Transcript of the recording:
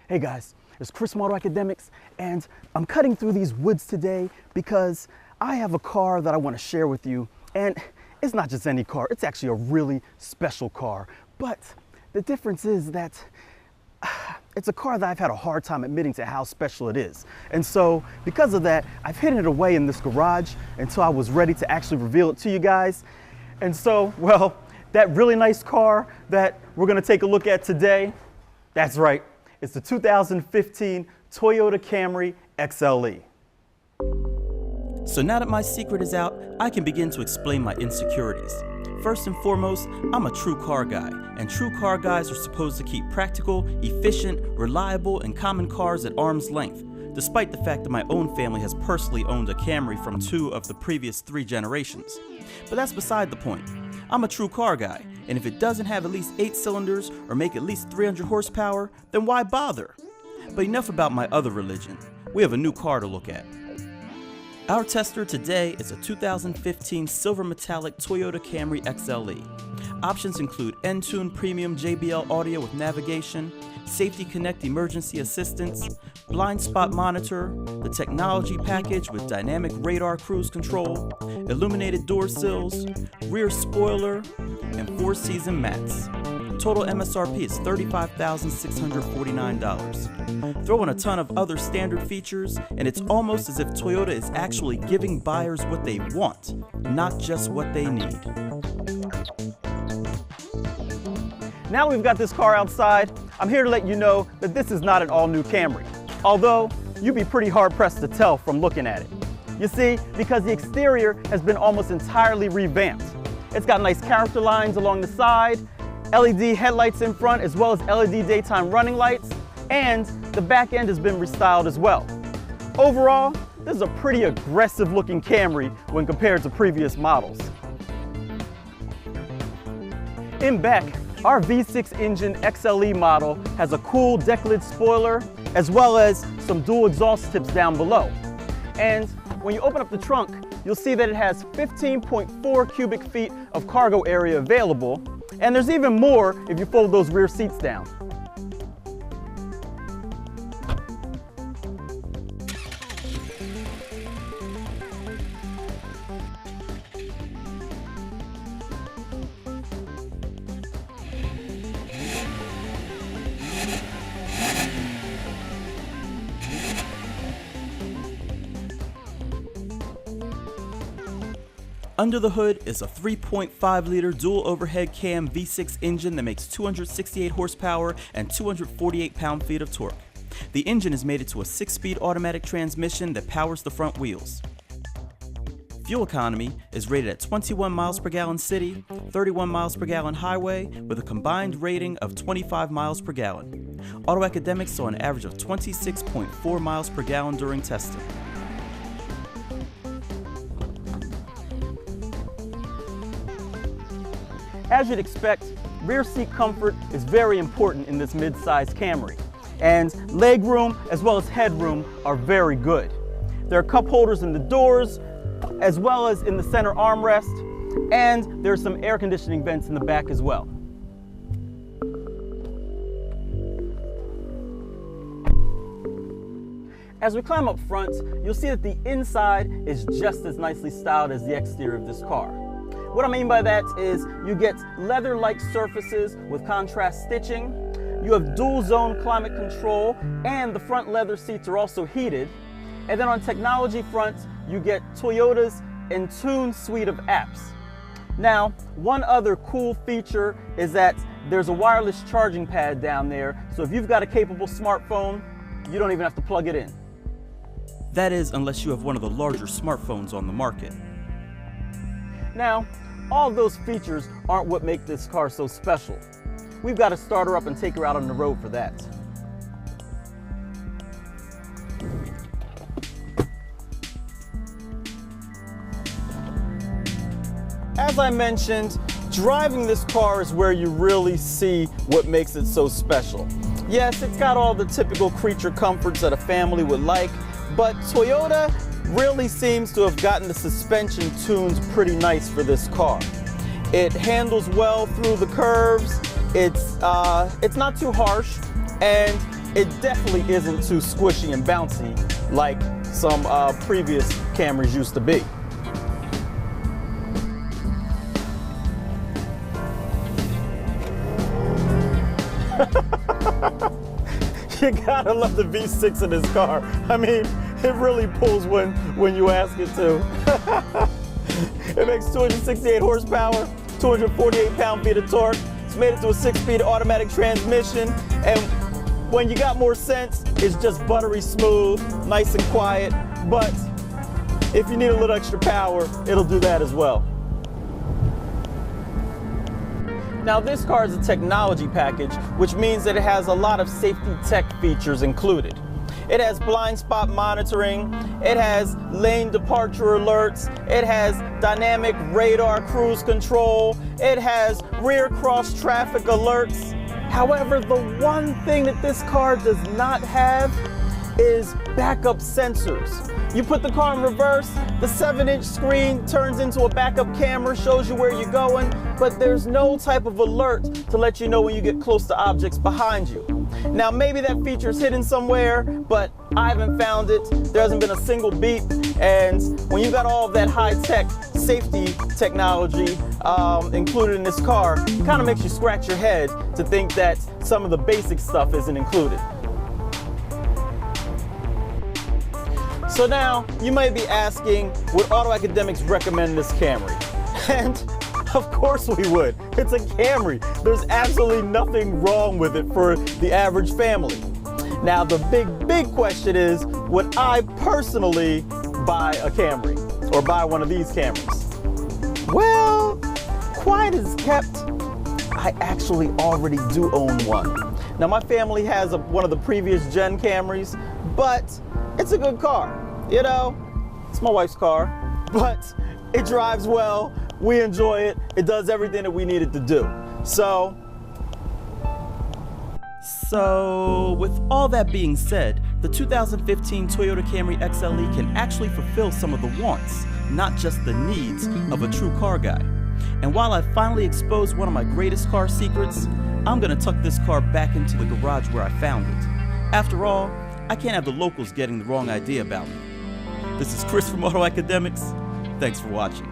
Hey guys, it's Chris from AutoAcademics, and I'm cutting through these woods today because I have a car that I want to share with you. And it's not just any car, it's actually a really special car. But the difference is that it's a car that I've had a hard time admitting to how special it is. And so because of that, I've hidden it away in this garage until I was ready to actually reveal it to you guys. And so, well, that really nice car that we're gonna take a look at today, that's right, it's the 2015 Toyota Camry XLE. So now that my secret is out, I can begin to explain my insecurities. First and foremost, I'm a true car guy, and true car guys are supposed to keep practical, efficient, reliable, and common cars at arm's length, despite the fact that my own family has personally owned a Camry from 2 of the previous 3 generations. But that's beside the point. I'm a true car guy, and if it doesn't have at least 8 cylinders or make at least 300 horsepower, then why bother? But enough about my other religion. We have a new car to look at. Our tester today is a 2015 silver metallic Toyota Camry XLE. Options include Entune Premium JBL audio with navigation, Safety Connect emergency assistance, blind spot monitor, the technology package with dynamic radar cruise control, illuminated door sills, rear spoiler, and 4-season mats. Total MSRP is $35,649. Throw in a ton of other standard features, and it's almost as if Toyota is actually giving buyers what they want, not just what they need. Now we've got this car outside, I'm here to let you know that this is not an all-new Camry. Although, you'd be pretty hard-pressed to tell from looking at it. You see, because the exterior has been almost entirely revamped. It's got nice character lines along the side, LED headlights in front, as well as LED daytime running lights, and the back end has been restyled as well. Overall, this is a pretty aggressive-looking Camry when compared to previous models. In back, our V6 engine XLE model has a cool deck lid spoiler, as well as some dual exhaust tips down below. And when you open up the trunk, you'll see that it has 15.4 cubic feet of cargo area available, and there's even more if you fold those rear seats down. Under the hood is a 3.5-liter dual overhead cam V6 engine that makes 268 horsepower and 248 pound-feet of torque. The engine is mated to a 6-speed automatic transmission that powers the front wheels. Fuel economy is rated at 21 miles per gallon city, 31 miles per gallon highway, with a combined rating of 25 miles per gallon. AutoAcademics saw an average of 26.4 miles per gallon during testing. As you'd expect, rear seat comfort is very important in this mid-size Camry, and leg room as well as headroom are very good. There are cup holders in the doors, as well as in the center armrest, and there's some air conditioning vents in the back as well. As we climb up front, you'll see that the inside is just as nicely styled as the exterior of this car. What I mean by that is you get leather-like surfaces with contrast stitching, you have dual zone climate control, and the front leather seats are also heated. And then on technology front, you get Toyota's Entune suite of apps. Now, one other cool feature is that there's a wireless charging pad down there, so if you've got a capable smartphone, you don't even have to plug it in. That is, unless you have one of the larger smartphones on the market. Now, all of those features aren't what make this car so special. We've got to start her up and take her out on the road for that. As I mentioned, driving this car is where you really see what makes it so special. Yes, it's got all the typical creature comforts that a family would like, but Toyota really seems to have gotten the suspension tuned pretty nice for this car. It handles well through the curves, it's not too harsh, and it definitely isn't too squishy and bouncy like some previous Camrys used to be. You gotta love the V6 in this car. I mean, it really pulls when you ask it to. It makes 268 horsepower, 248 pound-feet of torque. It's made it to a 6-speed automatic transmission, and when you got more sense, it's just buttery smooth, nice and quiet. But if you need a little extra power, it'll do that as well. Now, this car is a technology package, which means that it has a lot of safety tech features included. It has blind spot monitoring, it has lane departure alerts, it has dynamic radar cruise control, it has rear cross traffic alerts. However, the one thing that this car does not have is backup sensors. You put the car in reverse, the 7-inch screen turns into a backup camera, shows you where you're going, but there's no type of alert to let you know when you get close to objects behind you. Now, maybe that feature is hidden somewhere, but I haven't found it. There hasn't been a single beep, and when you got all of that high-tech safety technology included in this car, it kind of makes you scratch your head to think that some of the basic stuff isn't included. So now, you might be asking, would AutoAcademics recommend this Camry? And of course we would. It's a Camry. There's absolutely nothing wrong with it for the average family. Now, the big question is, would I personally buy a Camry or buy one of these Camrys? Well, quiet as kept, I actually already do own one. Now, my family has one of the previous gen Camrys, but it's a good car. You know, it's my wife's car, but it drives well, we enjoy it, it does everything that we need it to do. So with all that being said, the 2015 Toyota Camry XLE can actually fulfill some of the wants, not just the needs, of a true car guy. And while I finally exposed one of my greatest car secrets, I'm gonna tuck this car back into the garage where I found it. After all, I can't have the locals getting the wrong idea about me. This is Chris from AutoAcademics. Thanks for watching.